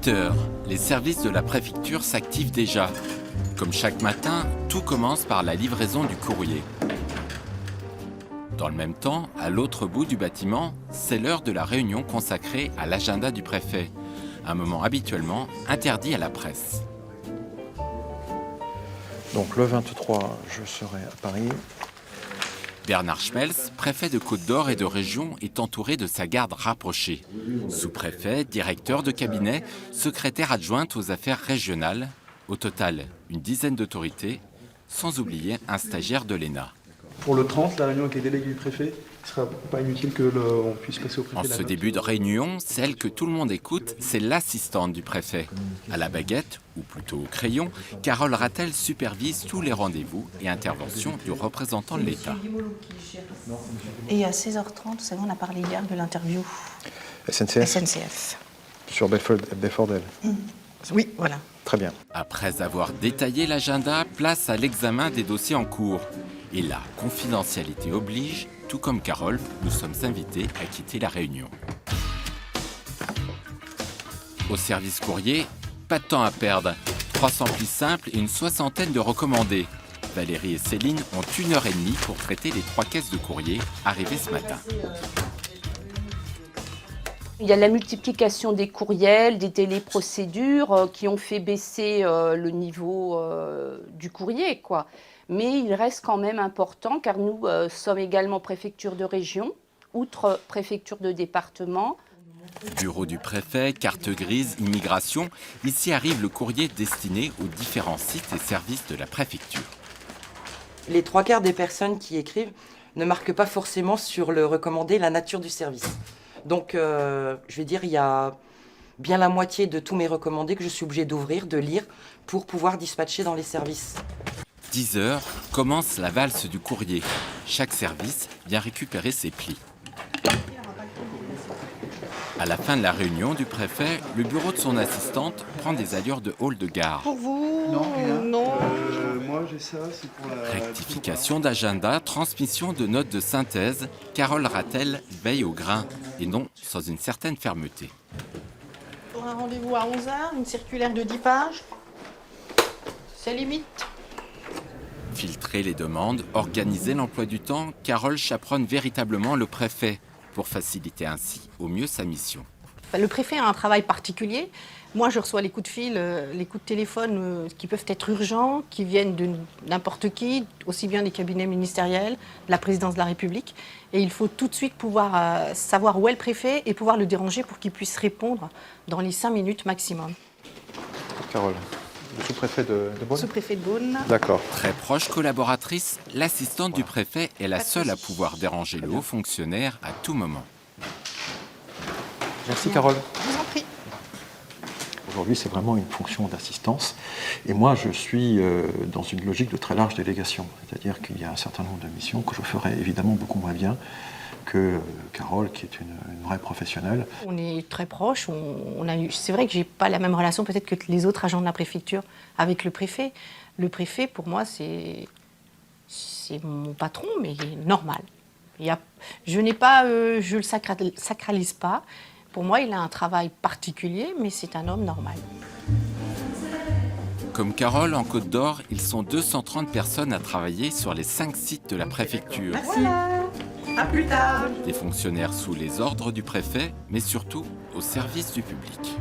8 heures, les services de la préfecture s'activent déjà. Comme chaque matin, tout commence par la livraison du courrier. Dans le même temps, à l'autre bout du bâtiment, c'est l'heure de la réunion consacrée à l'agenda du préfet, un moment habituellement interdit à la presse. Donc le 23, je serai à Paris. Bernard Schmelz, préfet de Côte-d'Or et de région, est entouré de sa garde rapprochée. Sous-préfet, directeur de cabinet, secrétaire adjointe aux affaires régionales. Au total, une dizaine d'autorités, sans oublier un stagiaire de l'ENA. Pour le 30, la réunion avec les délégués du préfet, il ne sera pas inutile qu'on puisse passer au préfet. En ce début de réunion, celle que tout le monde écoute, c'est l'assistante du préfet. À la baguette, ou plutôt au crayon, Carole Rattel supervise tous les rendez-vous et interventions du représentant de l'État. Et à 16h30, vous savez, on a parlé hier de l'interview SNCF. Sur Belfordel. Oui, voilà. Très bien. Après avoir détaillé l'agenda, place à l'examen des dossiers en cours. Et la confidentialité oblige, tout comme Carole, nous sommes invités à quitter la réunion. Au service courrier, pas de temps à perdre. 300 plis simples et une soixantaine de recommandés. Valérie et Céline ont 1h30 pour traiter les 3 caisses de courrier arrivées ce matin. Il y a la multiplication des courriels, des téléprocédures qui ont fait baisser le niveau du courrier, quoi. Mais il reste quand même important car nous sommes également préfecture de région, outre préfecture de département. Bureau du préfet, carte grise, immigration, ici arrive le courrier destiné aux différents sites et services de la préfecture. Les 3/4 des personnes qui écrivent ne marquent pas forcément sur le recommandé la nature du service. Donc, je vais dire, il y a bien la moitié de tous mes recommandés que je suis obligée d'ouvrir, de lire, pour pouvoir dispatcher dans les services. 10 heures, commence la valse du courrier. Chaque service vient récupérer ses plis. À la fin de la réunion du préfet, le bureau de son assistante prend des allures de hall de gare. Pour vous, non. Moi, j'ai ça, c'est pour la... Rectification d'agenda, transmission de notes de synthèse, Carole Rattel veille au grain, et non sans une certaine fermeté. Pour un rendez-vous à 11h, une circulaire de 10 pages. C'est limite. Filtrer les demandes, organiser l'emploi du temps, Carole chaperonne véritablement le préfet pour faciliter ainsi au mieux sa mission. Le préfet a un travail particulier. Moi, je reçois les coups de fil, les coups de téléphone qui peuvent être urgents, qui viennent de n'importe qui, aussi bien des cabinets ministériels, de la présidence de la République. Et il faut tout de suite pouvoir savoir où est le préfet et pouvoir le déranger pour qu'il puisse répondre dans les 5 minutes maximum. Carole, le sous-préfet de Beaune. Sous-préfet de Beaune. D'accord. Très proche collaboratrice, l'assistante du préfet est la seule à pouvoir déranger le haut fonctionnaire à tout moment. Merci Carole. Je vous en prie. Aujourd'hui, c'est vraiment une fonction d'assistance. Et moi, je suis dans une logique de très large délégation. C'est-à-dire qu'il y a un certain nombre de missions que je ferai évidemment beaucoup moins bien que Carole, qui est une vraie professionnelle. On est très proches. C'est vrai que je n'ai pas la même relation peut-être que les autres agents de la préfecture avec le préfet. Le préfet, pour moi, c'est mon patron, mais il est normal. Je ne le sacralise pas. Pour moi, il a un travail particulier, mais c'est un homme normal. Comme Carole, en Côte-d'Or, ils sont 230 personnes à travailler sur les 5 sites de la préfecture. Merci. À plus tard. Des fonctionnaires sous les ordres du préfet, mais surtout au service du public.